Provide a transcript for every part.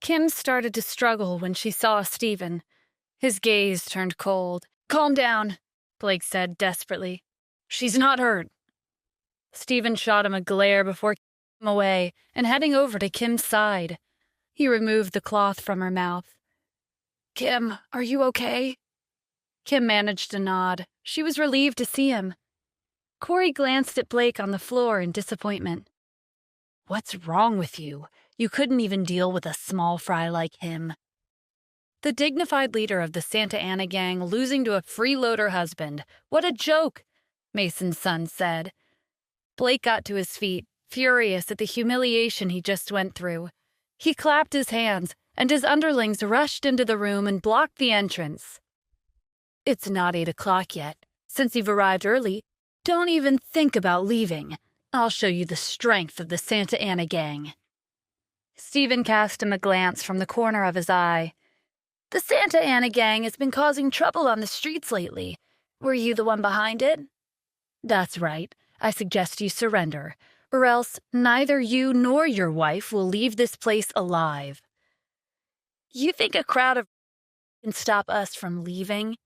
Kim started to struggle when she saw Stephen. His gaze turned cold. "Calm down," Blake said desperately. "She's not hurt." Stephen shot him a glare before kicking him away and heading over to Kim's side. He removed the cloth from her mouth. "Kim, are you okay?" Kim managed a nod. She was relieved to see him. Corey glanced at Blake on the floor in disappointment. "What's wrong with you? You couldn't even deal with a small fry like him." The dignified leader of the Santa Ana gang losing to a freeloader husband. What a joke, Mason's son said. Blake got to his feet, furious at the humiliation he just went through. He clapped his hands, and his underlings rushed into the room and blocked the entrance. "It's not 8 o'clock yet. Since you've arrived early, don't even think about leaving. I'll show you the strength of the Santa Ana gang." Stephen cast him a glance from the corner of his eye. "The Santa Ana gang has been causing trouble on the streets lately. Were you the one behind it?" "That's right. I suggest you surrender, or else neither you nor your wife will leave this place alive." "You think a crowd of can stop us from leaving?"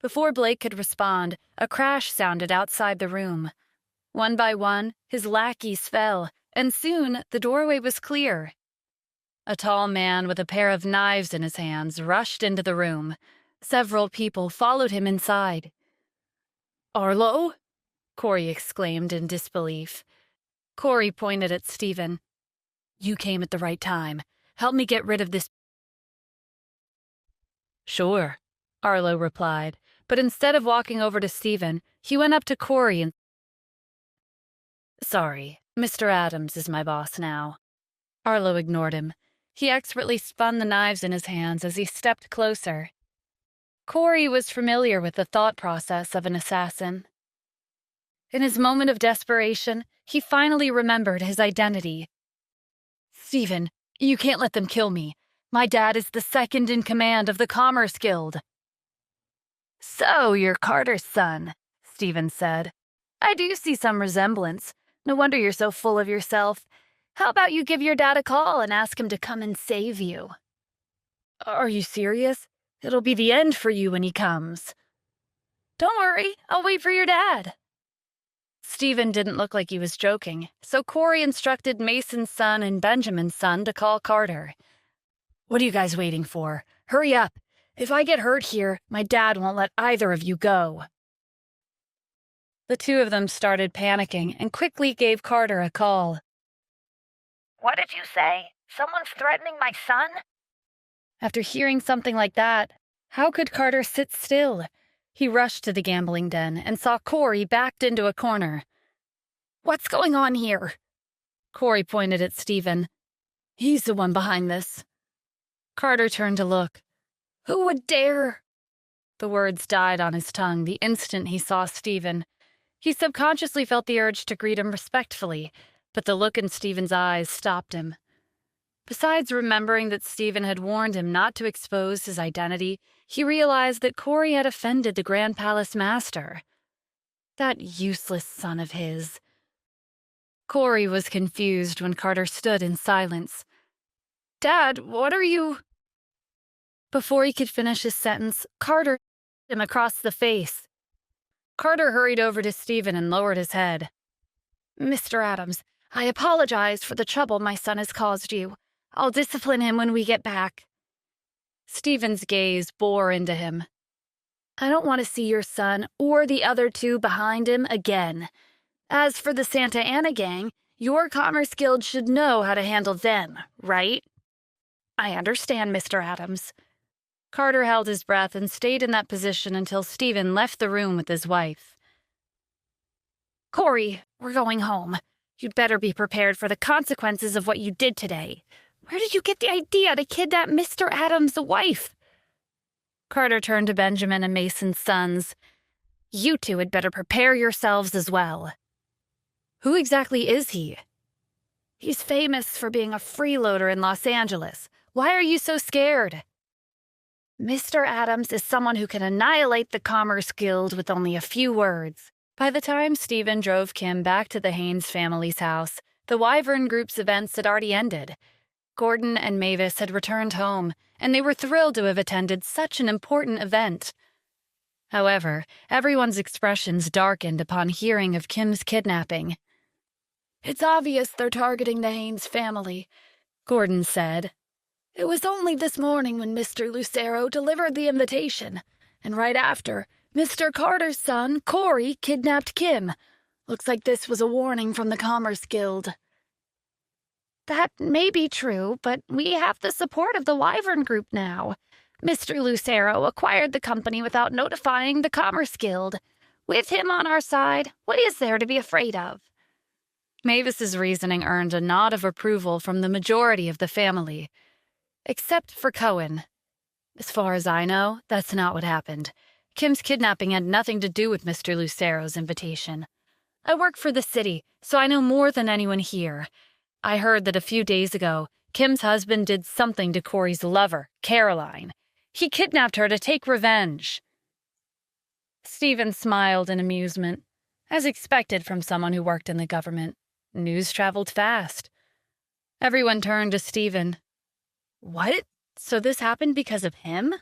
Before Blake could respond, a crash sounded outside the room. One by one, his lackeys fell, and soon the doorway was clear. A tall man with a pair of knives in his hands rushed into the room. Several people followed him inside. "Arlo?" Corey exclaimed in disbelief. Corey pointed at Stephen. "You came at the right time. Help me get rid of this." "Sure," Arlo replied, but instead of walking over to Stephen, he went up to Corey and "Sorry, Mr. Adams is my boss now." Arlo ignored him. He expertly spun the knives in his hands as he stepped closer. Corey was familiar with the thought process of an assassin. In his moment of desperation, he finally remembered his identity. "Stephen, you can't let them kill me. My dad is the second in command of the Commerce Guild." "So you're Carter's son," Stephen said. "I do see some resemblance. No wonder you're so full of yourself. How about you give your dad a call and ask him to come and save you?" "Are you serious? It'll be the end for you when he comes." "Don't worry, I'll wait for your dad." Stephen didn't look like he was joking, so Corey instructed Mason's son and Benjamin's son to call Carter. "What are you guys waiting for? Hurry up. If I get hurt here, my dad won't let either of you go." The two of them started panicking and quickly gave Carter a call. "What did you say? Someone's threatening my son?" After hearing something like that, how could Carter sit still? He rushed to the gambling den and saw Corey backed into a corner. "What's going on here?" Corey pointed at Stephen. "He's the one behind this." Carter turned to look. "Who would dare?" The words died on his tongue the instant he saw Stephen. He subconsciously felt the urge to greet him respectfully, but the look in Stephen's eyes stopped him. Besides remembering that Stephen had warned him not to expose his identity, he realized that Corey had offended the Grand Palace Master. That useless son of his. Corey was confused when Carter stood in silence. "Dad, what are you—" Before he could finish his sentence, Carter hit him across the face. Carter hurried over to Stephen and lowered his head. "Mr. Adams, I apologize for the trouble my son has caused you. I'll discipline him when we get back." Stephen's gaze bore into him. "I don't want to see your son or the other two behind him again. As for the Santa Ana gang, your Commerce Guild should know how to handle them, right?" "I understand, Mr. Adams." Carter held his breath and stayed in that position until Stephen left the room with his wife. "Corey, we're going home. You'd better be prepared for the consequences of what you did today. Where did you get the idea to kidnap Mr. Adams' wife?" Carter turned to Benjamin and Mason's sons. "You two had better prepare yourselves as well." "Who exactly is he?" "He's famous for being a freeloader in Los Angeles. Why are you so scared?" "Mr. Adams is someone who can annihilate the Commerce Guild with only a few words." By the time Stephen drove Kim back to the Haynes family's house, the Wyvern Group's events had already ended. Gordon and Mavis had returned home, and they were thrilled to have attended such an important event. However, everyone's expressions darkened upon hearing of Kim's kidnapping. "It's obvious they're targeting the Haynes family," Gordon said. "It was only this morning when Mr. Lucero delivered the invitation, and right after, Mr. Carter's son, Corey, kidnapped Kim. Looks like this was a warning from the Commerce Guild." That may be true, but we have the support of the Wyvern Group now. Mr. Lucero acquired the company without notifying the Commerce Guild. With him on our side, what is there to be afraid of? Mavis's reasoning earned a nod of approval from the majority of the family, except for Cohen. As far as I know, that's not what happened. Kim's kidnapping had nothing to do with Mr. Lucero's invitation. I work for the city, so I know more than anyone here. I heard that a few days ago, Kim's husband did something to Corey's lover, Caroline. He kidnapped her to take revenge. Stephen smiled in amusement. As expected from someone who worked in the government, news traveled fast. Everyone turned to Stephen. What? So this happened because of him?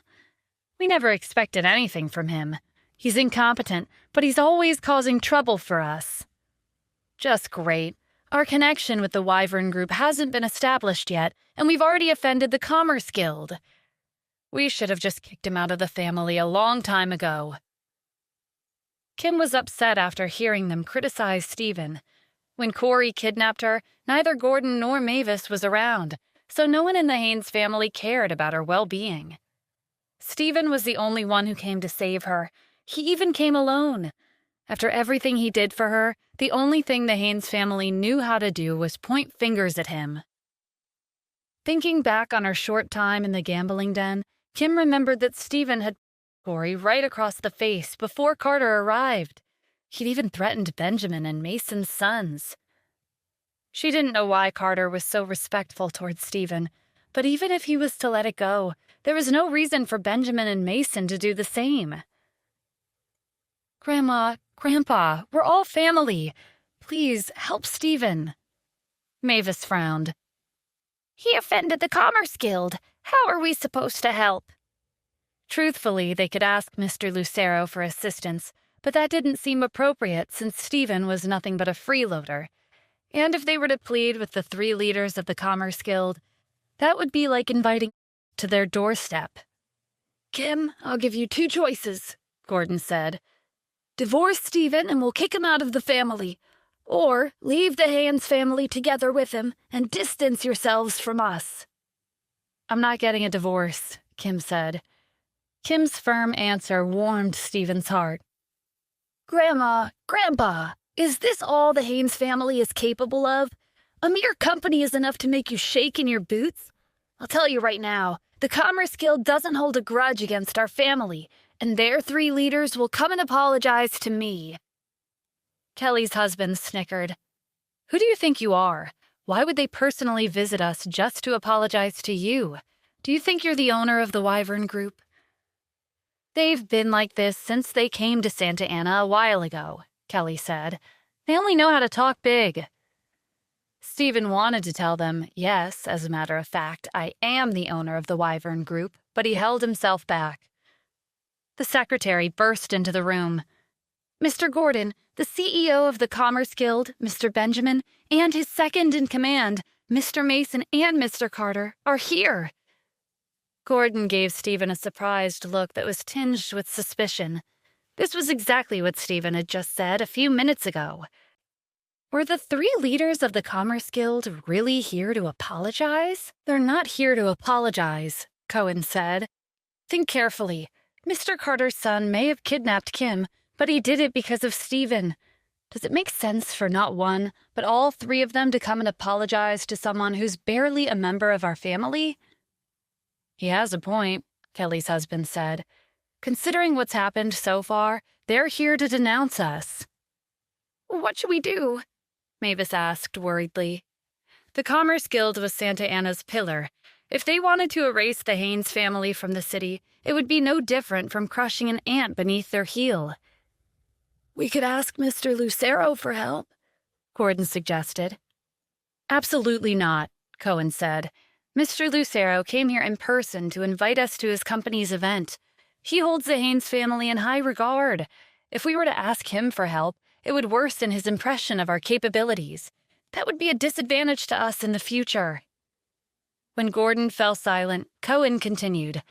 We never expected anything from him. He's incompetent, but he's always causing trouble for us. Just great. Our connection with the Wyvern Group hasn't been established yet, and we've already offended the Commerce Guild. We should have just kicked him out of the family a long time ago. Kim was upset after hearing them criticize Stephen. When Corey kidnapped her, neither Gordon nor Mavis was around, so no one in the Haynes family cared about her well-being. Stephen was the only one who came to save her. He even came alone. After everything he did for her, the only thing the Haynes family knew how to do was point fingers at him. Thinking back on her short time in the gambling den, Kim remembered that Stephen had Corey right across the face before Carter arrived. He'd even threatened Benjamin and Mason's sons. She didn't know why Carter was so respectful towards Stephen, but even if he was to let it go, there was no reason for Benjamin and Mason to do the same. Grandma, Grandpa, we're all family. Please, help Stephen. Mavis frowned. He offended the Commerce Guild. How are we supposed to help? Truthfully, they could ask Mr. Lucero for assistance, but that didn't seem appropriate since Stephen was nothing but a freeloader. And if they were to plead with the 3 leaders of the Commerce Guild, that would be like inviting to their doorstep. "Kim, I'll give you 2 choices," Gordon said. "Divorce Stephen and we'll kick him out of the family. Or leave the Haynes family together with him and distance yourselves from us." I'm not getting a divorce, Kim said. Kim's firm answer warmed Stephen's heart. "Grandma, Grandpa, is this all the Haynes family is capable of? A mere company is enough to make you shake in your boots? I'll tell you right now, the Commerce Guild doesn't hold a grudge against our family, and their 3 leaders will come and apologize to me." Kelly's husband snickered. Who do you think you are? Why would they personally visit us just to apologize to you? Do you think you're the owner of the Wyvern Group? They've been like this since they came to Santa Ana a while ago, Kelly said. They only know how to talk big. Stephen wanted to tell them, yes, as a matter of fact, I am the owner of the Wyvern Group, but he held himself back. The secretary burst into the room. Mr. Gordon, the CEO of the Commerce Guild, Mr. Benjamin, and his second in command, Mr. Mason and Mr. Carter, are here. Gordon gave Stephen a surprised look that was tinged with suspicion. This was exactly what Stephen had just said a few minutes ago. Were the 3 leaders of the Commerce Guild really here to apologize? They're not here to apologize, Cohen said. Think carefully. Mr. Carter's son may have kidnapped Kim, but he did it because of Stephen. Does it make sense for not one, but all 3 of them to come and apologize to someone who's barely a member of our family? He has a point, Kelly's husband said. Considering what's happened so far, they're here to denounce us. What should we do? Mavis asked worriedly. The Commerce Guild was Santa Ana's pillar. If they wanted to erase the Haynes family from the city, it would be no different from crushing an ant beneath their heel. "We could ask Mr. Lucero for help," Gordon suggested. Absolutely not, Cohen said. Mr. Lucero came here in person to invite us to his company's event. He holds the Haynes family in high regard. If we were to ask him for help, it would worsen his impression of our capabilities. That would be a disadvantage to us in the future." When Gordon fell silent, Cohen continued.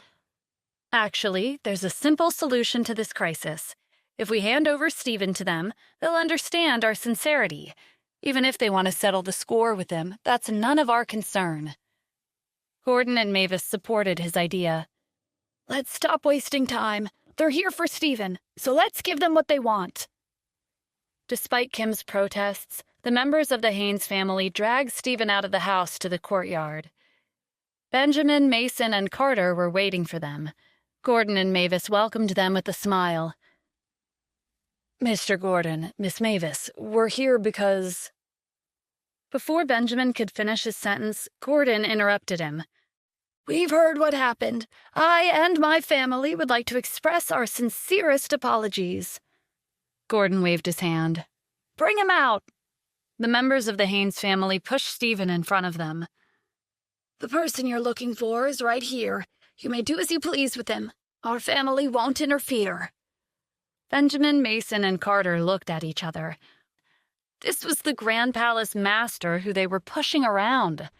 "Actually, there's a simple solution to this crisis. If we hand over Stephen to them, they'll understand our sincerity. Even if they want to settle the score with him, that's none of our concern." Gordon and Mavis supported his idea. "Let's stop wasting time. They're here for Stephen, so let's give them what they want." Despite Kim's protests, the members of the Haynes family dragged Stephen out of the house to the courtyard. Benjamin, Mason, and Carter were waiting for them. Gordon and Mavis welcomed them with a smile. "Mr. Gordon, Miss Mavis, we're here because—" Before Benjamin could finish his sentence, Gordon interrupted him. "We've heard what happened. I and my family would like to express our sincerest apologies." Gordon waved his hand. "Bring him out." The members of the Haynes family pushed Stephen in front of them. "The person you're looking for is right here. You may do as you please with him. Our family won't interfere." Benjamin, Mason, and Carter looked at each other. This was the Grand Palace master who they were pushing around.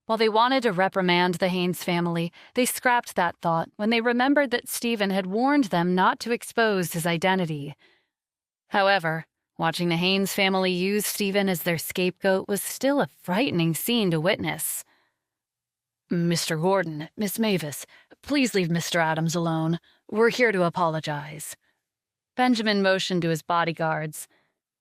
While they wanted to reprimand the Haynes family, they scrapped that thought when they remembered that Stephen had warned them not to expose his identity. However, watching the Haynes family use Stephen as their scapegoat was still a frightening scene to witness. "Mr. Gordon, Miss Mavis, please leave Mr. Adams alone. We're here to apologize." Benjamin motioned to his bodyguards.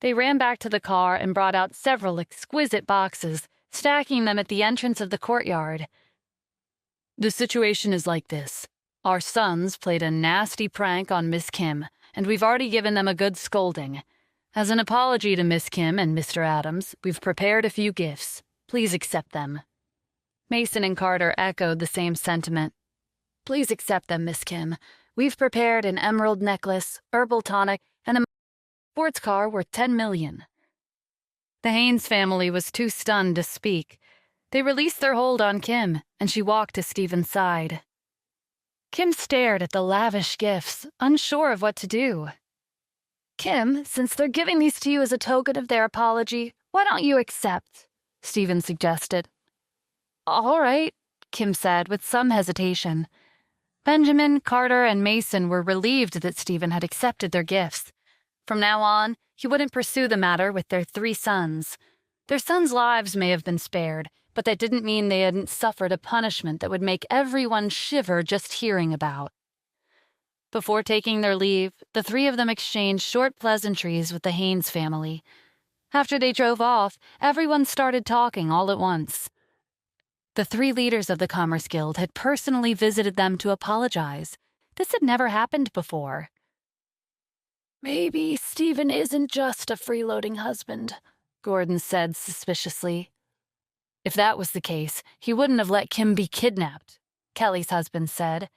They ran back to the car and brought out several exquisite boxes, stacking them at the entrance of the courtyard. "The situation is like this. Our sons played a nasty prank on Miss Kim, and we've already given them a good scolding. As an apology to Miss Kim and Mr. Adams, we've prepared a few gifts. Please accept them." Mason and Carter echoed the same sentiment. "Please accept them, Miss Kim. We've prepared an emerald necklace, herbal tonic, and a sports car worth $10 million. The Haynes family was too stunned to speak. They released their hold on Kim, and she walked to Stephen's side. Kim stared at the lavish gifts, unsure of what to do. "Kim, since they're giving these to you as a token of their apology, why don't you accept?" Stephen suggested. "All right," Kim said with some hesitation. Benjamin, Carter, and Mason were relieved that Stephen had accepted their gifts. From now on, he wouldn't pursue the matter with their 3 sons. Their sons' lives may have been spared, but that didn't mean they hadn't suffered a punishment that would make everyone shiver just hearing about. Before taking their leave, the 3 of them exchanged short pleasantries with the Haynes family. After they drove off, everyone started talking all at once. The 3 leaders of the Commerce Guild had personally visited them to apologize. This had never happened before. "Maybe Stephen isn't just a freeloading husband," Gordon said suspiciously. "If that was the case, he wouldn't have let Kim be kidnapped," Kelly's husband said.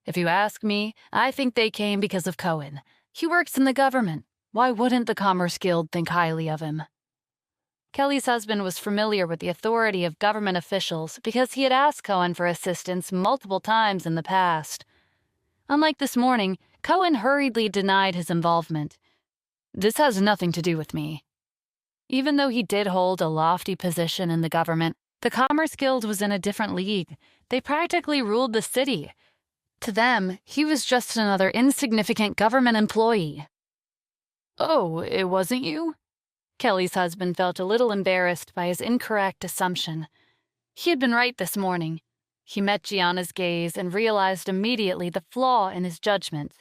"If you ask me, I think they came because of Cohen. He works in the government. Why wouldn't the Commerce Guild think highly of him?" Kelly's husband was familiar with the authority of government officials because he had asked Cohen for assistance multiple times in the past. Unlike this morning, Cohen hurriedly denied his involvement. "This has nothing to do with me." Even though he did hold a lofty position in the government, the Commerce Guild was in a different league. They practically ruled the city. To them, he was just another insignificant government employee. "Oh, it wasn't you?" Kelly's husband felt a little embarrassed by his incorrect assumption. He had been right this morning. He met Gianna's gaze and realized immediately the flaw in his judgment.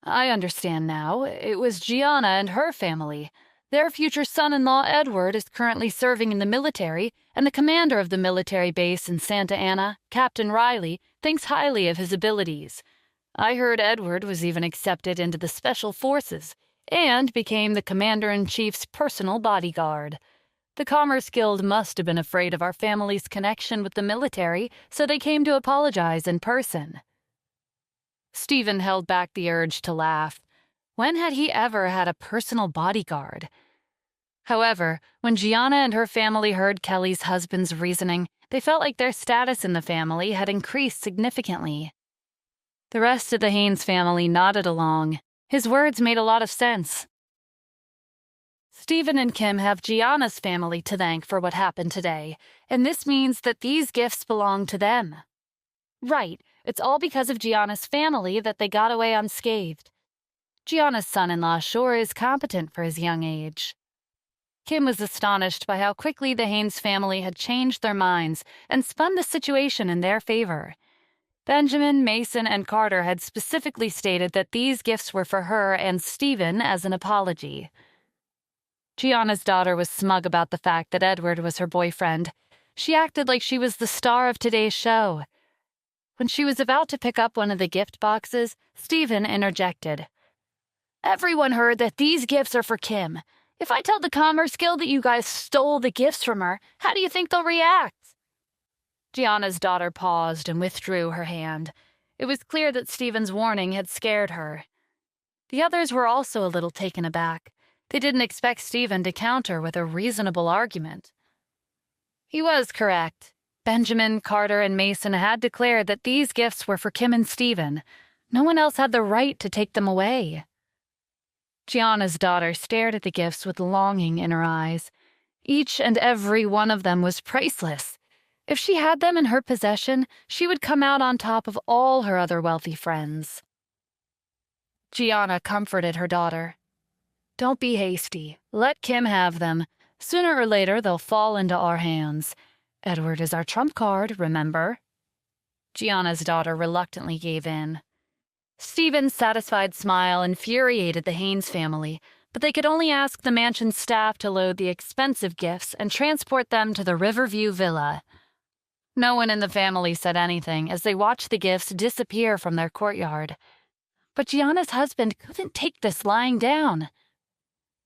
"I understand now. It was Gianna and her family. Their future son-in-law, Edward, is currently serving in the military, and the commander of the military base in Santa Ana, Captain Riley, thinks highly of his abilities. I heard Edward was even accepted into the Special Forces and became the Commander-in-Chief's personal bodyguard. The Commerce Guild must have been afraid of our family's connection with the military, so they came to apologize in person." Stephen held back the urge to laugh. When had he ever had a personal bodyguard? However, when Gianna and her family heard Kelly's husband's reasoning, they felt like their status in the family had increased significantly. The rest of the Haynes family nodded along. His words made a lot of sense. Stephen and Kim have Gianna's family to thank for what happened today, and this means that these gifts belong to them. Right, it's all because of Gianna's family that they got away unscathed. Gianna's son-in-law sure is competent for his young age. Kim was astonished by how quickly the Haynes family had changed their minds and spun the situation in their favor. Benjamin, Mason, and Carter had specifically stated that these gifts were for her and Stephen as an apology. Gianna's daughter was smug about the fact that Edward was her boyfriend. She acted like she was the star of today's show. When she was about to pick up one of the gift boxes, Stephen interjected. "Everyone heard that these gifts are for Kim. If I tell the Commerce Guild that you guys stole the gifts from her, how do you think they'll react?" Gianna's daughter paused and withdrew her hand. It was clear that Stephen's warning had scared her. The others were also a little taken aback. They didn't expect Stephen to counter with a reasonable argument. He was correct. Benjamin, Carter, and Mason had declared that these gifts were for Kim and Stephen. No one else had the right to take them away. Gianna's daughter stared at the gifts with longing in her eyes. Each and every one of them was priceless. If she had them in her possession, she would come out on top of all her other wealthy friends. Gianna comforted her daughter. "Don't be hasty. Let Kim have them. Sooner or later, they'll fall into our hands. Edward is our trump card, remember?" Gianna's daughter reluctantly gave in. Stephen's satisfied smile infuriated the Haynes family, but they could only ask the mansion staff to load the expensive gifts and transport them to the Riverview Villa. No one in the family said anything as they watched the gifts disappear from their courtyard. But Gianna's husband couldn't take this lying down.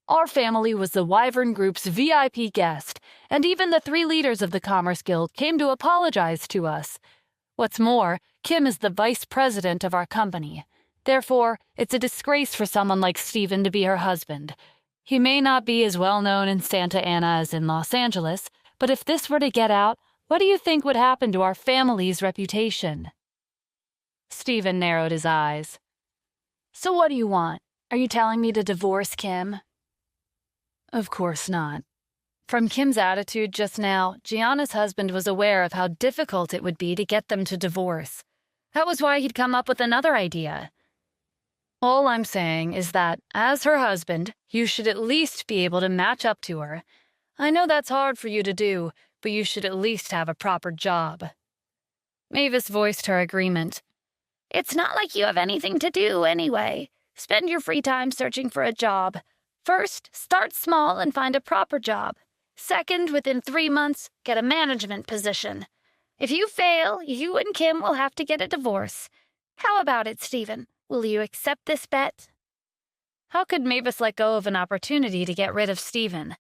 "Our family was the Wyvern Group's VIP guest, and even the 3 leaders of the Commerce Guild came to apologize to us. What's more, Kim is the vice president of our company. Therefore, it's a disgrace for someone like Stephen to be her husband. He may not be as well known in Santa Ana as in Los Angeles, but if this were to get out, what do you think would happen to our family's reputation?" Stephen narrowed his eyes. "So what do you want? Are you telling me to divorce Kim?" Of course not. From Kim's attitude just now, Gianna's husband was aware of how difficult it would be to get them to divorce. That was why he'd come up with another idea. "All I'm saying is that, as her husband, you should at least be able to match up to her. I know that's hard for you to do, but you should at least have a proper job." Mavis voiced her agreement. It's not like you have anything to do anyway. Spend your free time searching for a job. First, start small and find a proper job. Second, within 3 months, get a management position. If you fail, you and Kim will have to get a divorce. How about it, Stephen? Will you accept this bet? How could Mavis let go of an opportunity to get rid of Stephen?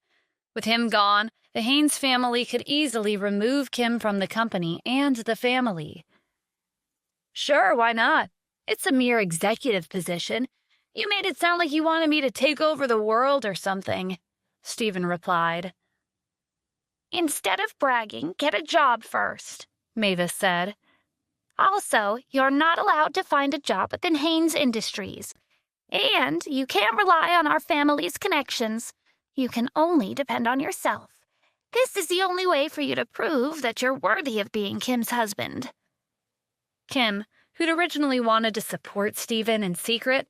With him gone, the Haynes family could easily remove Kim from the company and the family. "Sure, why not? It's a mere executive position. You made it sound like you wanted me to take over the world or something," Stephen replied. Instead of bragging, get a job first, Mavis said. Also, you're not allowed to find a job within Haynes Industries. And you can't rely on our family's connections. You can only depend on yourself. This is the only way for you to prove that you're worthy of being Kim's husband. Kim, who'd originally wanted to support Stephen in secret,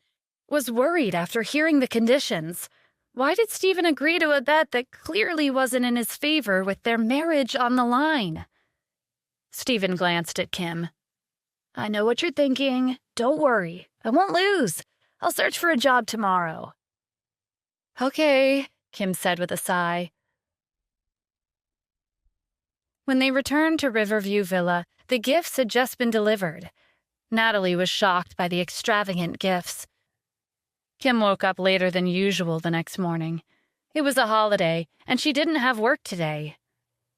was worried after hearing the conditions. Why did Stephen agree to a bet that clearly wasn't in his favor with their marriage on the line? Stephen glanced at Kim. "I know what you're thinking. Don't worry. I won't lose. I'll search for a job tomorrow." "Okay," Kim said with a sigh. When they returned to Riverview Villa, the gifts had just been delivered. Natalie was shocked by the extravagant gifts. Kim woke up later than usual the next morning. It was a holiday, and she didn't have work today.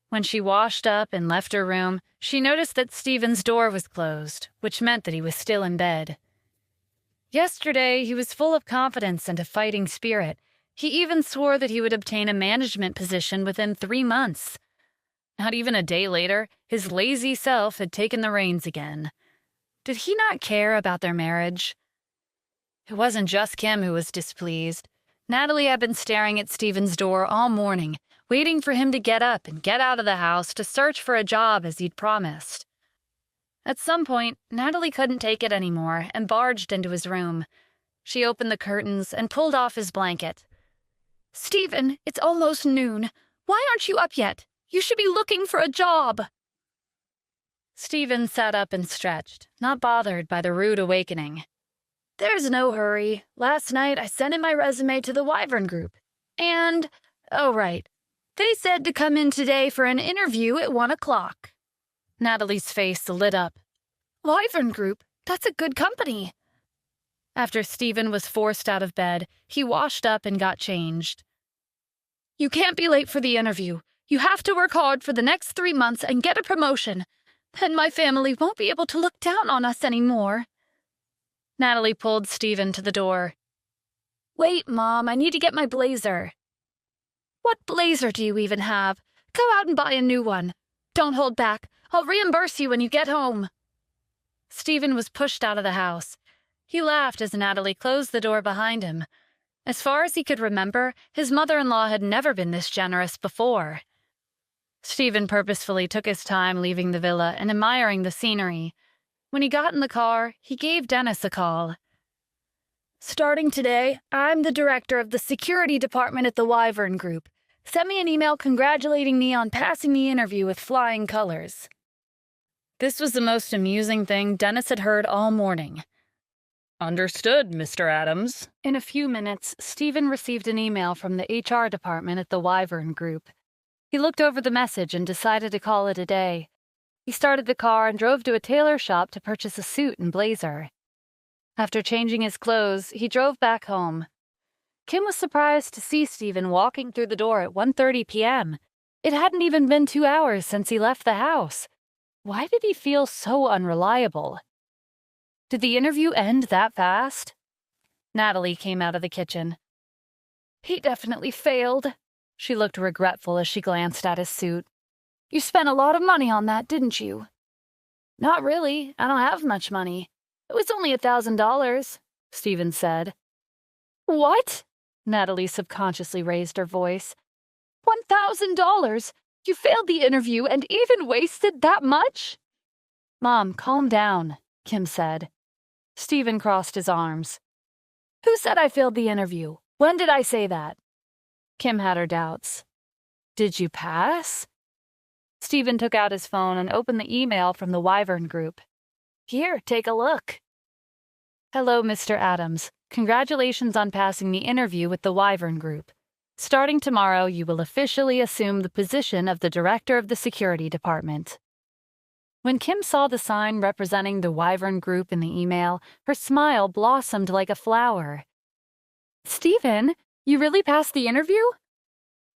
When she washed up and left her room, she noticed that Stephen's door was closed, which meant that he was still in bed. Yesterday, he was full of confidence and a fighting spirit. He even swore that he would obtain a management position within 3 months. Not even a day later, his lazy self had taken the reins again. Did he not care about their marriage? It wasn't just Kim who was displeased. Natalie had been staring at Stephen's door all morning, waiting for him to get up and get out of the house to search for a job as he'd promised. At some point, Natalie couldn't take it anymore and barged into his room. She opened the curtains and pulled off his blanket. "Stephen, it's almost noon. Why aren't you up yet? You should be looking for a job." Stephen sat up and stretched, not bothered by the rude awakening. "There's no hurry. Last night I sent in my resume to the Wyvern Group. And, oh right, they said to come in today for an interview at 1 o'clock. Natalie's face lit up. Wyvern Group? That's a good company. After Stephen was forced out of bed, he washed up and got changed. "You can't be late for the interview. You have to work hard for the next 3 months and get a promotion. Then my family won't be able to look down on us anymore." Natalie pulled Stephen to the door. "Wait, Mom, I need to get my blazer." "What blazer do you even have? Go out and buy a new one. Don't hold back. I'll reimburse you when you get home." Stephen was pushed out of the house. He laughed as Natalie closed the door behind him. As far as he could remember, his mother-in-law had never been this generous before. Stephen purposefully took his time leaving the villa and admiring the scenery. When he got in the car, he gave Dennis a call. "Starting today, I'm the director of the security department at the Wyvern Group. Send me an email congratulating me on passing the interview with flying colors." This was the most amusing thing Dennis had heard all morning. "Understood, Mr. Adams." In a few minutes, Stephen received an email from the HR department at the Wyvern Group. He looked over the message and decided to call it a day. He started the car and drove to a tailor shop to purchase a suit and blazer. After changing his clothes, he drove back home. Kim was surprised to see Stephen walking through the door at 1:30 p.m. It hadn't even been 2 hours since he left the house. Why did he feel so unreliable? Did the interview end that fast? Natalie came out of the kitchen. "He definitely failed." She looked regretful as she glanced at his suit. "You spent a lot of money on that, didn't you?" "Not really. I don't have much money. It was only $1,000, Stephen said. "What?" Natalie subconsciously raised her voice. $1,000? You failed the interview and even wasted that much? Mom, calm down, Kim said. Stephen crossed his arms. Who said I failed the interview? When did I say that? Kim had her doubts. Did you pass? Stephen took out his phone and opened the email from the Wyvern Group. Here, take a look. Hello, Mr. Adams. Congratulations on passing the interview with the Wyvern Group. Starting tomorrow, you will officially assume the position of the Director of the Security Department. When Kim saw the sign representing the Wyvern Group in the email, her smile blossomed like a flower. Stephen, you really passed the interview?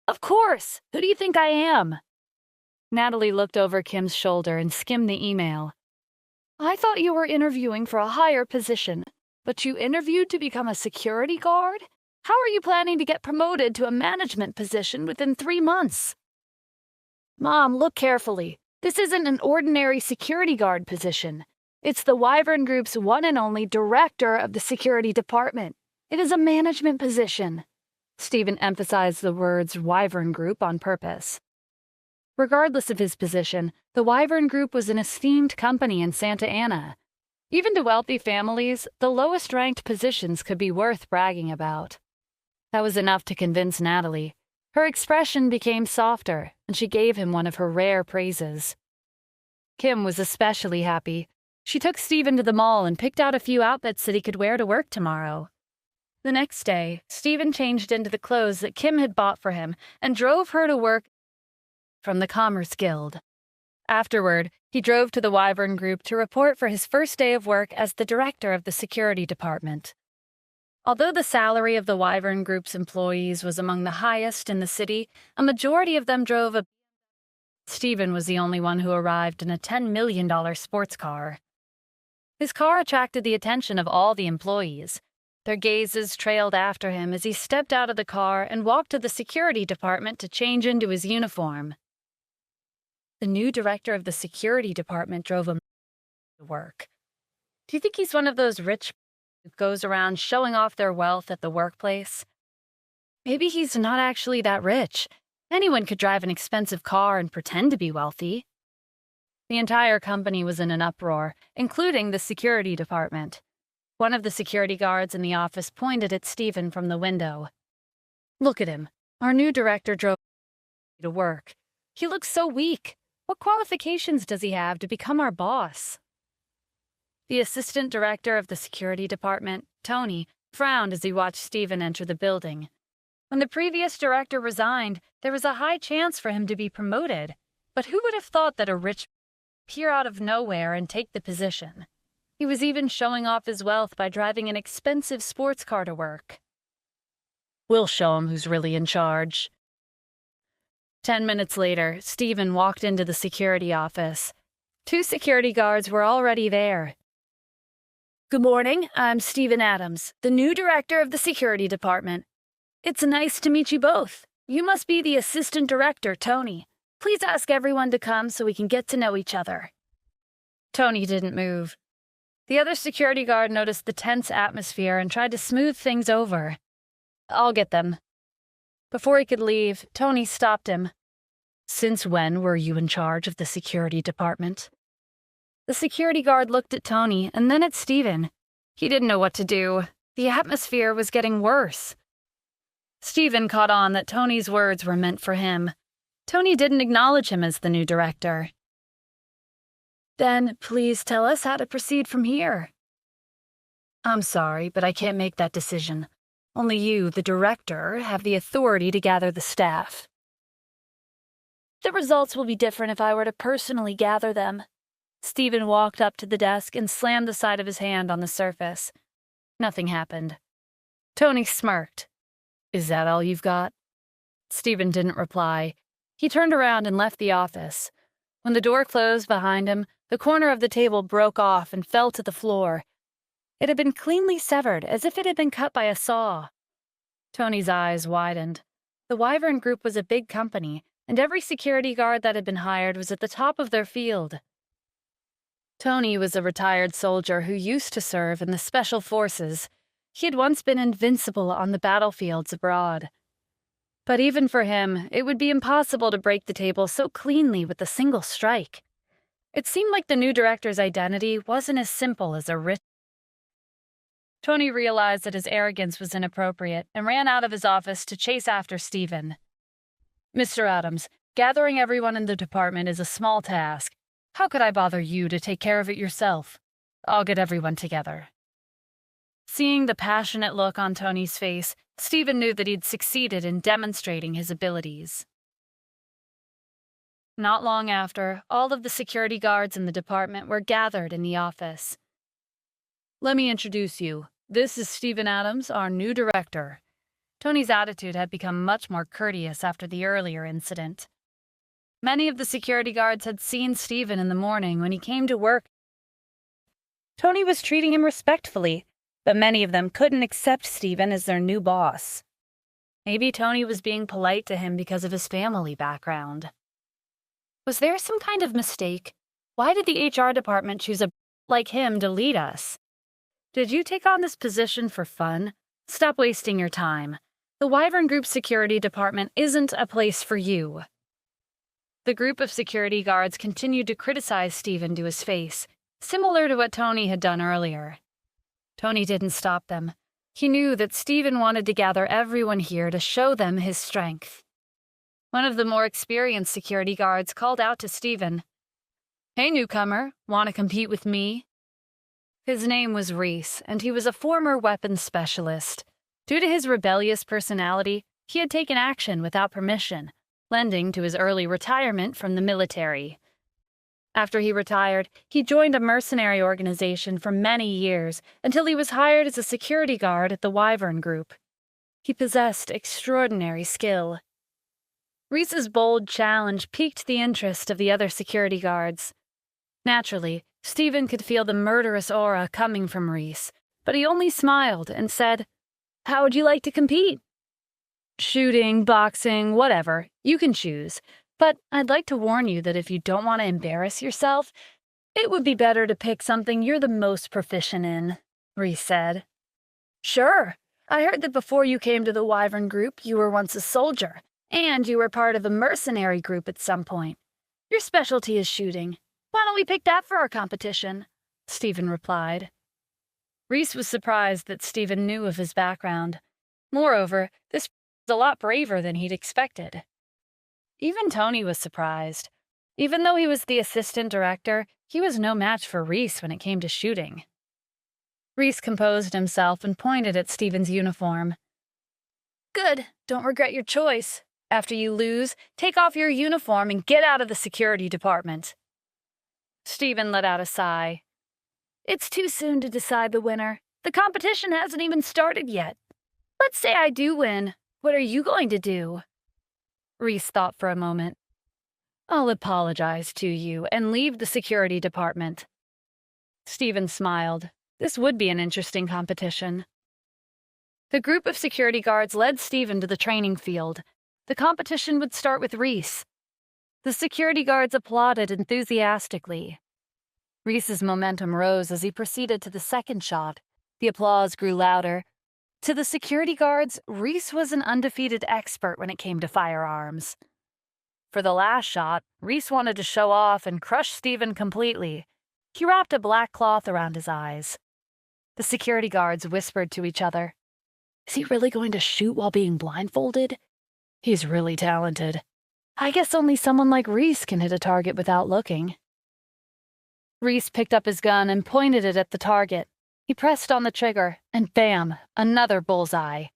Of course. Who do you think I am? Natalie looked over Kim's shoulder and skimmed the email. I thought you were interviewing for a higher position, but you interviewed to become a security guard? How are you planning to get promoted to a management position within 3 months? Mom, look carefully. This isn't an ordinary security guard position. It's the Wyvern Group's one and only Director of the Security Department. It is a management position. Stephen emphasized the words Wyvern Group on purpose. Regardless of his position, the Wyvern Group was an esteemed company in Santa Ana. Even to wealthy families, the lowest-ranked positions could be worth bragging about. That was enough to convince Natalie. Her expression became softer, and she gave him one of her rare praises. Kim was especially happy. She took Stephen to the mall and picked out a few outfits that he could wear to work tomorrow. The next day, Stephen changed into the clothes that Kim had bought for him and drove her to work from the Commerce Guild. Afterward, he drove to the Wyvern Group to report for his first day of work as the Director of the Security Department. Although the salary of the Wyvern Group's employees was among the highest in the city, a majority of them drove a... Stephen was the only one who arrived in a $10 million sports car. His car attracted the attention of all the employees. Their gazes trailed after him as he stepped out of the car and walked to the security department to change into his uniform. The new director of the security department drove him to work. Do you think he's one of those rich who goes around showing off their wealth at the workplace? Maybe he's not actually that rich. Anyone could drive an expensive car and pretend to be wealthy. The entire company was in an uproar, including the security department. One of the security guards in the office pointed at Stephen from the window. "Look at him. Our new director drove to work. He looks so weak. What qualifications does he have to become our boss?" The assistant director of the security department, Tony, frowned as he watched Stephen enter the building. When the previous director resigned, there was a high chance for him to be promoted. But who would have thought that a rich would appear out of nowhere and take the position? He was even showing off his wealth by driving an expensive sports car to work. "We'll show him who's really in charge." 10 minutes later, Stephen walked into the security office. 2 security guards were already there. Good morning, I'm Stephen Adams, the new director of the security department. It's nice to meet you both. You must be the assistant director, Tony. Please ask everyone to come so we can get to know each other. Tony didn't move. The other security guard noticed the tense atmosphere and tried to smooth things over. "I'll get them." Before he could leave, Tony stopped him. "Since when were you in charge of the security department?" The security guard looked at Tony and then at Stephen. He didn't know what to do. The atmosphere was getting worse. Stephen caught on that Tony's words were meant for him. Tony didn't acknowledge him as the new director. Then please tell us how to proceed from here. "I'm sorry, but I can't make that decision. Only you, the director, have the authority to gather the staff." The results will be different if I were to personally gather them. Stephen walked up to the desk and slammed the side of his hand on the surface. Nothing happened. Tony smirked. "Is that all you've got?" Stephen didn't reply. He turned around and left the office. When the door closed behind him, the corner of the table broke off and fell to the floor. It had been cleanly severed, as if it had been cut by a saw. Tony's eyes widened. The Wyvern Group was a big company, and every security guard that had been hired was at the top of their field. Tony was a retired soldier who used to serve in the Special Forces. He had once been invincible on the battlefields abroad. But even for him, it would be impossible to break the table so cleanly with a single strike. It seemed like the new director's identity wasn't as simple as a rich. Tony realized that his arrogance was inappropriate and ran out of his office to chase after Stephen. "Mr. Adams, gathering everyone in the department is a small task. How could I bother you to take care of it yourself? I'll get everyone together." Seeing the passionate look on Tony's face, Stephen knew that he'd succeeded in demonstrating his abilities. Not long after, all of the security guards in the department were gathered in the office. "Let me introduce you. This is Stephen Adams, our new director." Tony's attitude had become much more courteous after the earlier incident. Many of the security guards had seen Stephen in the morning when he came to work. Tony was treating him respectfully, but many of them couldn't accept Stephen as their new boss. Maybe Tony was being polite to him because of his family background. Was there some kind of mistake? Why did the HR department choose a like him to lead us? Did you take on this position for fun? Stop wasting your time. The Wyvern Group Security Department isn't a place for you. The group of security guards continued to criticize Stephen to his face, similar to what Tony had done earlier. Tony didn't stop them. He knew that Stephen wanted to gather everyone here to show them his strength. One of the more experienced security guards called out to Stephen. "Hey, newcomer, want to compete with me?" His name was Reese, and he was a former weapons specialist. Due to his rebellious personality, he had taken action without permission, lending to his early retirement from the military. After he retired, he joined a mercenary organization for many years until he was hired as a security guard at the Wyvern Group. He possessed extraordinary skill. Reese's bold challenge piqued the interest of the other security guards. Naturally, Stephen could feel the murderous aura coming from Reese, but he only smiled and said, "How would you like to compete?" "Shooting, boxing, whatever. You can choose. But I'd like to warn you that if you don't want to embarrass yourself, it would be better to pick something you're the most proficient in," Reese said. "Sure. I heard that before you came to the Wyvern Group, you were once a soldier, and you were part of a mercenary group at some point. Your specialty is shooting. Why don't we pick that for our competition?" Stephen replied. Reese was surprised that Stephen knew of his background. Moreover, this was a lot braver than he'd expected. Even Tony was surprised. Even though he was the assistant director, he was no match for Reese when it came to shooting. Reese composed himself and pointed at Stephen's uniform. "Good. Don't regret your choice. After you lose, take off your uniform and get out of the security department." Stephen let out a sigh. It's too soon to decide the winner. The competition hasn't even started yet. Let's say I do win. What are you going to do?" Reese thought for a moment. "I'll apologize to you and leave the security department." Stephen smiled. This would be an interesting competition. The group of security guards led Stephen to the training field. The competition would start with Reese. The security guards applauded enthusiastically. Reese's momentum rose as he proceeded to the second shot. The applause grew louder. To the security guards, Reese was an undefeated expert when it came to firearms. For the last shot, Reese wanted to show off and crush Stephen completely. He wrapped a black cloth around his eyes. The security guards whispered to each other, "Is he really going to shoot while being blindfolded? He's really talented. I guess only someone like Reese can hit a target without looking." Reese picked up his gun and pointed it at the target. He pressed on the trigger, and bam, another bullseye.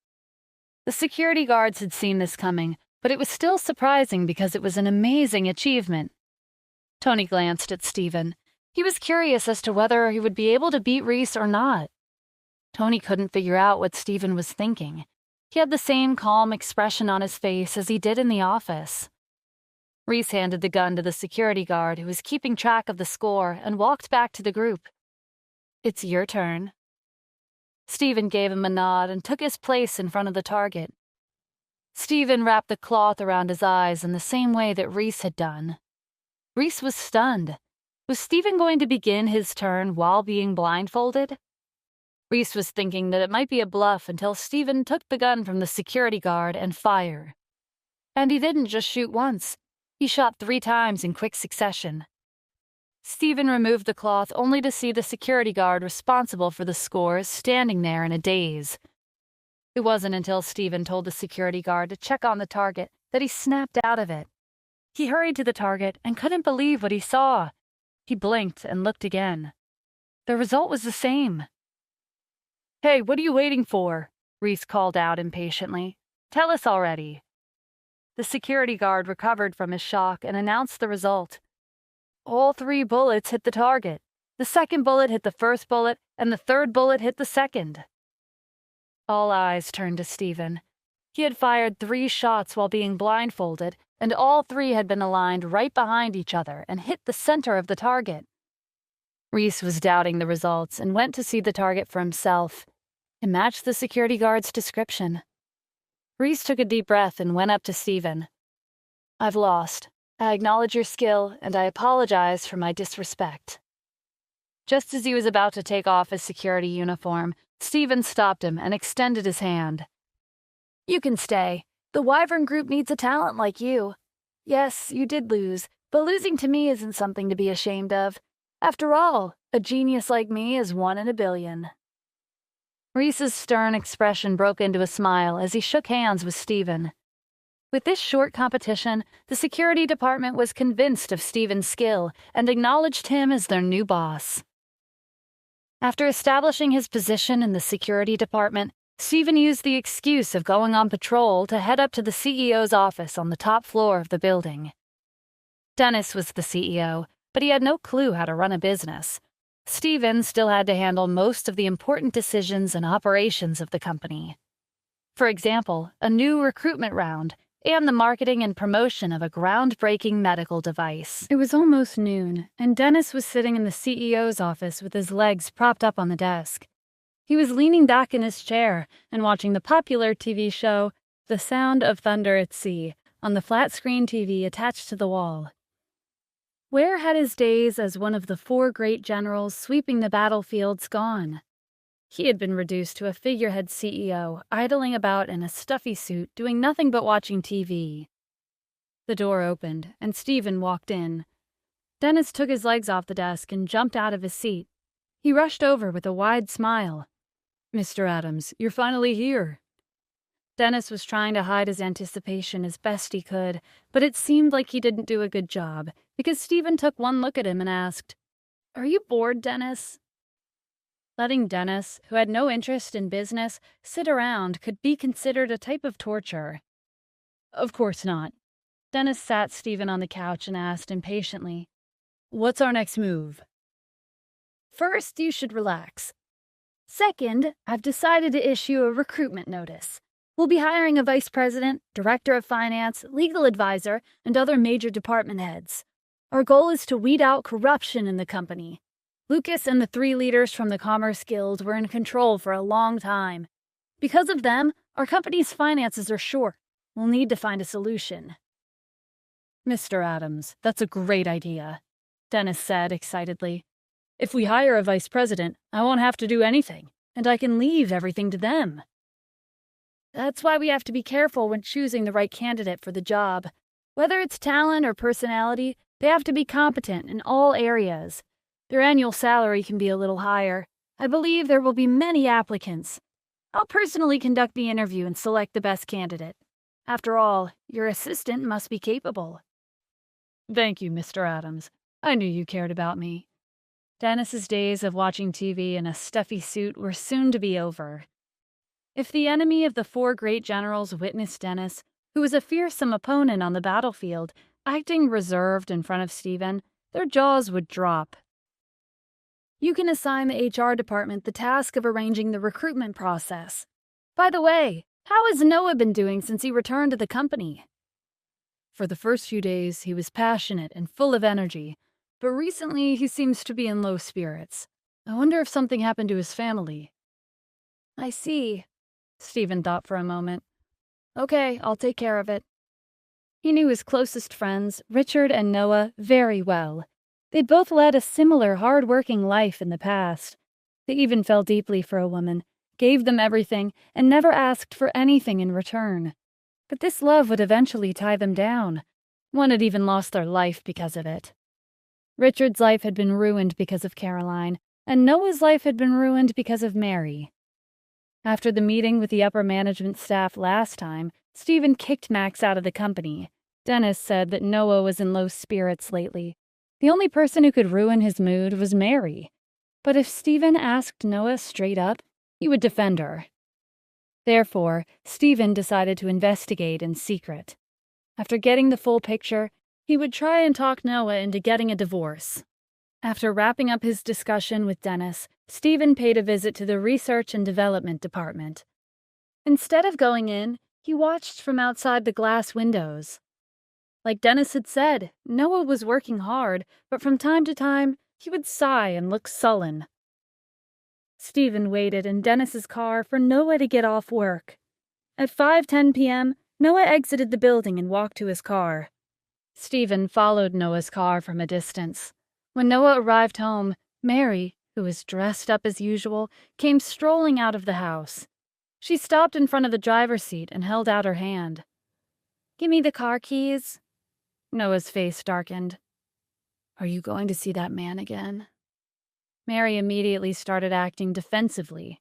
The security guards had seen this coming, but it was still surprising because it was an amazing achievement. Tony glanced at Stephen. He was curious as to whether he would be able to beat Reese or not. Tony couldn't figure out what Stephen was thinking. He had the same calm expression on his face as he did in the office. Reese handed the gun to the security guard who was keeping track of the score and walked back to the group. "It's your turn." Stephen gave him a nod and took his place in front of the target. Stephen wrapped the cloth around his eyes in the same way that Reese had done. Reese was stunned. Was Stephen going to begin his turn while being blindfolded? Reese was thinking that it might be a bluff until Stephen took the gun from the security guard and fired. And he didn't just shoot once. He shot 3 times in quick succession. Stephen removed the cloth only to see the security guard responsible for the scores standing there in a daze. It wasn't until Stephen told the security guard to check on the target that he snapped out of it. He hurried to the target and couldn't believe what he saw. He blinked and looked again. The result was the same. "Hey, what are you waiting for?" Reese called out impatiently. "Tell us already." The security guard recovered from his shock and announced the result. All 3 bullets hit the target. The second bullet hit the first bullet, and the third bullet hit the second. All eyes turned to Stephen. He had fired 3 shots while being blindfolded, and all 3 had been aligned right behind each other and hit the center of the target. Reese was doubting the results and went to see the target for himself. It matched the security guard's description. Reese took a deep breath and went up to Stephen. "I've lost. I acknowledge your skill, and I apologize for my disrespect." Just as he was about to take off his security uniform, Stephen stopped him and extended his hand. "You can stay. The Wyvern Group needs a talent like you. Yes, you did lose, but losing to me isn't something to be ashamed of. After all, a genius like me is 1 in a billion." Reese's stern expression broke into a smile as he shook hands with Stephen. With this short competition, the security department was convinced of Stephen's skill and acknowledged him as their new boss. After establishing his position in the security department, Stephen used the excuse of going on patrol to head up to the CEO's office on the top floor of the building. Dennis was the CEO, but he had no clue how to run a business. Stephen still had to handle most of the important decisions and operations of the company. For example, a new recruitment round and the marketing and promotion of a groundbreaking medical device. It was almost noon, and Dennis was sitting in the CEO's office with his legs propped up on the desk. He was leaning back in his chair and watching the popular TV show The Sound of Thunder at Sea on the flat-screen TV attached to the wall. Where had his days as one of the 4 great generals sweeping the battlefields gone? He had been reduced to a figurehead CEO, idling about in a stuffy suit, doing nothing but watching TV. The door opened, and Stephen walked in. Dennis took his legs off the desk and jumped out of his seat. He rushed over with a wide smile. "Mr. Adams, you're finally here." Dennis was trying to hide his anticipation as best he could, but it seemed like he didn't do a good job, because Stephen took one look at him and asked, "Are you bored, Dennis?" Letting Dennis, who had no interest in business, sit around could be considered a type of torture. "Of course not." Dennis sat Stephen on the couch and asked impatiently, "What's our next move?" First, you should relax. Second, I've decided to issue a recruitment notice. We'll be hiring a vice president, director of finance, legal advisor, and other major department heads. Our goal is to weed out corruption in the company. Lucas and the 3 leaders from the Commerce Guild were in control for a long time. Because of them, our company's finances are short. We'll need to find a solution. "Mr. Adams, that's a great idea," Dennis said excitedly. "If we hire a vice president, I won't have to do anything, and I can leave everything to them." That's why we have to be careful when choosing the right candidate for the job. Whether it's talent or personality, they have to be competent in all areas. Their annual salary can be a little higher. I believe there will be many applicants. I'll personally conduct the interview and select the best candidate. After all, your assistant must be capable. "Thank you, Mr. Adams. I knew you cared about me." Dennis's days of watching TV in a stuffy suit were soon to be over. If the enemy of the 4 great generals witnessed Dennis, who was a fearsome opponent on the battlefield, acting reserved in front of Stephen, their jaws would drop. You can assign the HR department the task of arranging the recruitment process. By the way, how has Noah been doing since he returned to the company? For the first few days, he was passionate and full of energy, but recently he seems to be in low spirits. I wonder if something happened to his family. I see. Stephen thought for a moment. Okay, I'll take care of it. He knew his closest friends, Richard and Noah, very well. They'd both led a similar hard-working life in the past. They even fell deeply for a woman, gave them everything, and never asked for anything in return. But this love would eventually tie them down. One had even lost their life because of it. Richard's life had been ruined because of Caroline, and Noah's life had been ruined because of Mary. After the meeting with the upper management staff last time, Stephen kicked Max out of the company. Dennis said that Noah was in low spirits lately. The only person who could ruin his mood was Mary. But if Stephen asked Noah straight up, he would defend her. Therefore, Stephen decided to investigate in secret. After getting the full picture, he would try and talk Noah into getting a divorce. After wrapping up his discussion with Dennis, Stephen paid a visit to the Research and Development Department. Instead of going in, he watched from outside the glass windows. Like Dennis had said, Noah was working hard, but from time to time, he would sigh and look sullen. Stephen waited in Dennis's car for Noah to get off work. At 5:10 p.m., Noah exited the building and walked to his car. Stephen followed Noah's car from a distance. When Noah arrived home, Mary, who was dressed up as usual, came strolling out of the house. She stopped in front of the driver's seat and held out her hand. "Give me the car keys." Noah's face darkened. "Are you going to see that man again?" Mary immediately started acting defensively.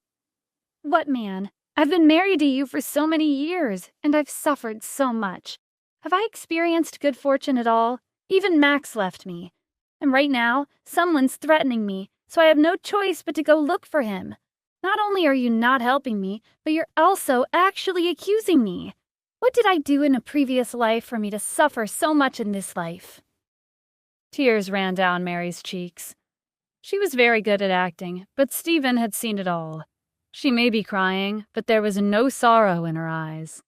"What man? I've been married to you for so many years, and I've suffered so much. Have I experienced good fortune at all? Even Max left me. And right now, someone's threatening me, so I have no choice but to go look for him. Not only are you not helping me, but you're also actually accusing me. What did I do in a previous life for me to suffer so much in this life?" Tears ran down Mary's cheeks. She was very good at acting, but Stephen had seen it all. She may be crying, but there was no sorrow in her eyes.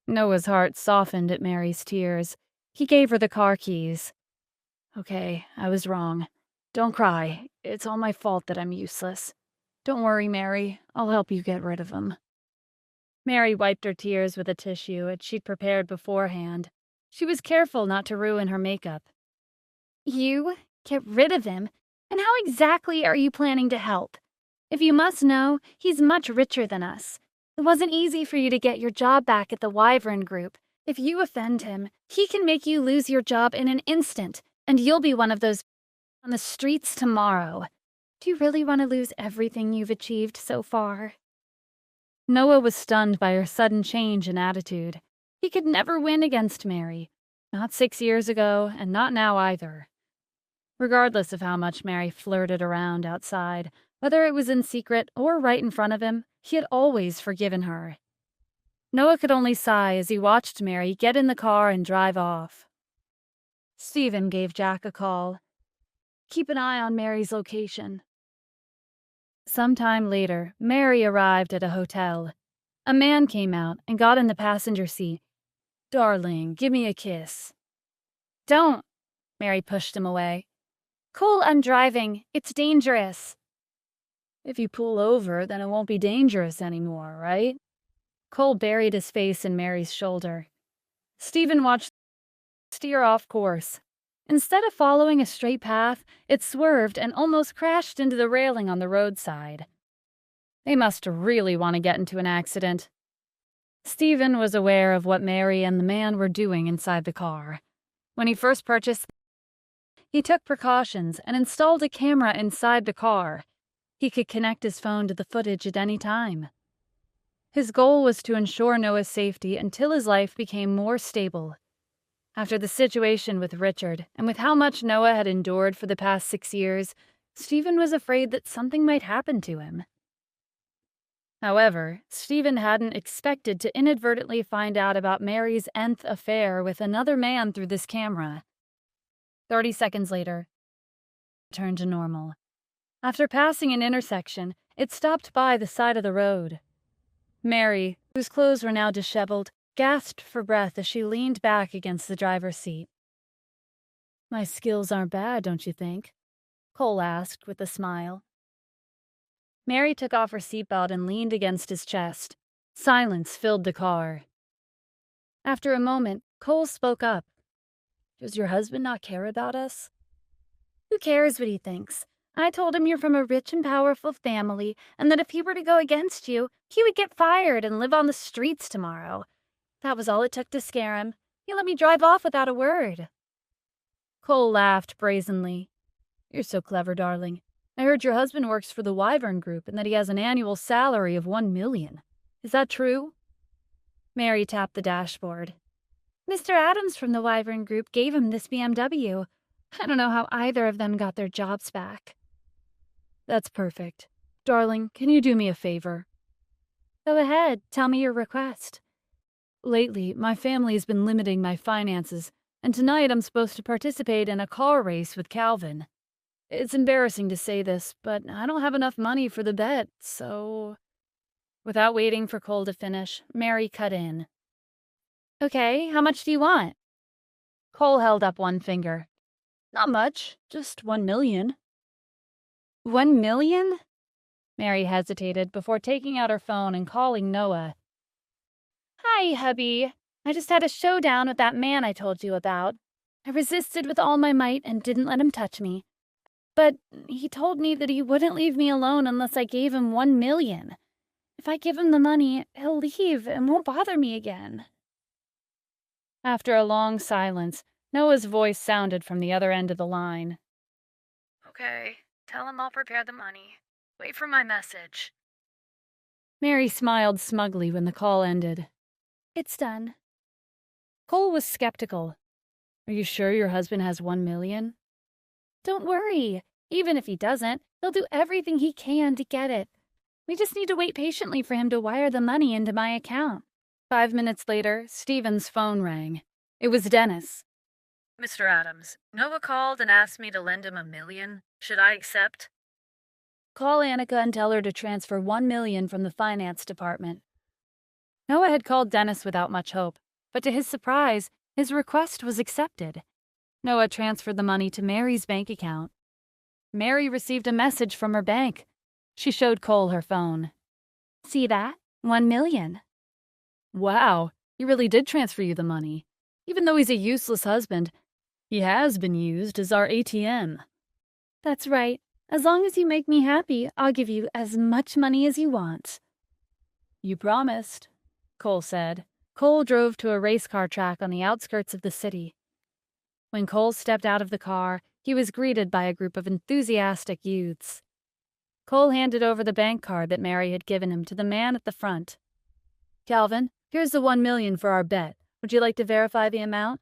Noah's heart softened at Mary's tears. He gave her the car keys. "Okay, I was wrong. Don't cry. It's all my fault that I'm useless." Don't worry, Mary. I'll help you get rid of him. Mary wiped her tears with a tissue which she'd prepared beforehand. She was careful not to ruin her makeup. You? Get rid of him? And how exactly are you planning to help? If you must know, he's much richer than us. It wasn't easy for you to get your job back at the Wyvern Group. If you offend him, he can make you lose your job in an instant, and you'll be one of those on the streets tomorrow. Do you really want to lose everything you've achieved so far? Noah was stunned by her sudden change in attitude. He could never win against Mary. Not 6 years ago, and not now either. Regardless of how much Mary flirted around outside, whether it was in secret or right in front of him, he had always forgiven her. Noah could only sigh as he watched Mary get in the car and drive off. Stephen gave Jack a call. Keep an eye on Mary's location. Sometime later, Mary arrived at a hotel. A man came out and got in the passenger seat. Darling, give me a kiss. Don't. Mary pushed him away. Kole, I'm driving. It's dangerous. If you pull over, then it won't be dangerous anymore, right? Kole buried his face in Mary's shoulder. Stephen watched steer off course. Instead of following a straight path, it swerved and almost crashed into the railing on the roadside. They must really want to get into an accident. Stephen was aware of what Mary and the man were doing inside the car. When he first purchased, he took precautions and installed a camera inside the car. He could connect his phone to the footage at any time. His goal was to ensure Noah's safety until his life became more stable. After the situation with Richard, and with how much Noah had endured for the past 6 years, Stephen was afraid that something might happen to him. However, Stephen hadn't expected to inadvertently find out about Mary's nth affair with another man through this camera. 30 seconds later, it turned to normal. After passing an intersection, it stopped by the side of the road. Mary, whose clothes were now disheveled, gasped for breath as she leaned back against the driver's seat. My skills aren't bad, don't you think? Kole asked with a smile. Mary took off her seatbelt and leaned against his chest. Silence filled the car. After a moment, Kole spoke up. Does your husband not care about us? Who cares what he thinks? I told him you're from a rich and powerful family, and that if he were to go against you, he would get fired and live on the streets tomorrow. That was all it took to scare him. He let me drive off without a word. Kole laughed brazenly. You're so clever, darling. I heard your husband works for the Wyvern Group and that he has an annual salary of $1 million. Is that true? Mary tapped the dashboard. Mr. Adams from the Wyvern Group gave him this BMW. I don't know how either of them got their jobs back. That's perfect. Darling, can you do me a favor? Go ahead, tell me your request. Lately, my family has been limiting my finances, and tonight I'm supposed to participate in a car race with Calvin. It's embarrassing to say this, but I don't have enough money for the bet, so... Without waiting for Kole to finish, Mary cut in. Okay, how much do you want? Kole held up one finger. Not much, just $1 million. $1 million? Mary hesitated before taking out her phone and calling Noah. Hi, hubby. I just had a showdown with that man I told you about. I resisted with all my might and didn't let him touch me. But he told me that he wouldn't leave me alone unless I gave him $1 million. If I give him the money, he'll leave and won't bother me again. After a long silence, Noah's voice sounded from the other end of the line. Okay, tell him I'll prepare the money. Wait for my message. Mary smiled smugly when the call ended. It's done. Kole was skeptical. Are you sure your husband has $1 million? Don't worry. Even if he doesn't, he'll do everything he can to get it. We just need to wait patiently for him to wire the money into my account. 5 minutes later, Stephen's phone rang. It was Dennis. Mr. Adams, Noah called and asked me to lend him $1 million. Should I accept? Call Annika and tell her to transfer $1 million from the finance department. Noah had called Dennis without much hope, but to his surprise, his request was accepted. Noah transferred the money to Mary's bank account. Mary received a message from her bank. She showed Kole her phone. See that? 1 million. Wow, he really did transfer you the money. Even though he's a useless husband, he has been used as our ATM. That's right. As long as you make me happy, I'll give you as much money as you want. You promised, Kole said. Kole drove to a race car track on the outskirts of the city. When Kole stepped out of the car, he was greeted by a group of enthusiastic youths. Kole handed over the bank card that Mary had given him to the man at the front. Calvin, here's the 1 million for our bet. Would you like to verify the amount?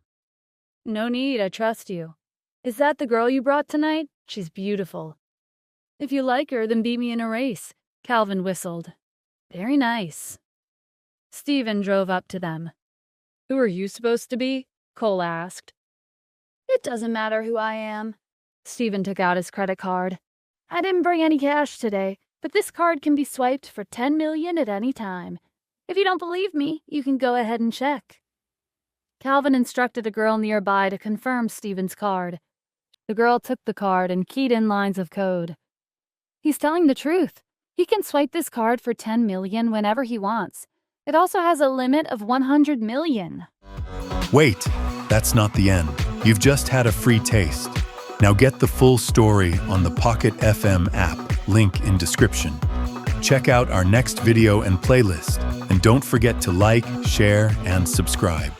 No need, I trust you. Is that the girl you brought tonight? She's beautiful. If you like her, then beat me in a race, Calvin whistled. Very nice. Stephen drove up to them. Who are you supposed to be? Kole asked. It doesn't matter who I am. Stephen took out his credit card. I didn't bring any cash today, but this card can be swiped for 10 million at any time. If you don't believe me, you can go ahead and check. Calvin instructed a girl nearby to confirm Stephen's card. The girl took the card and keyed in lines of code. He's telling the truth. He can swipe this card for 10 million whenever he wants. It also has a limit of 100 million. Wait, that's not the end. You've just had a free taste. Now get the full story on the Pocket FM app, link in description. Check out our next video and playlist, and don't forget to like, share, and subscribe.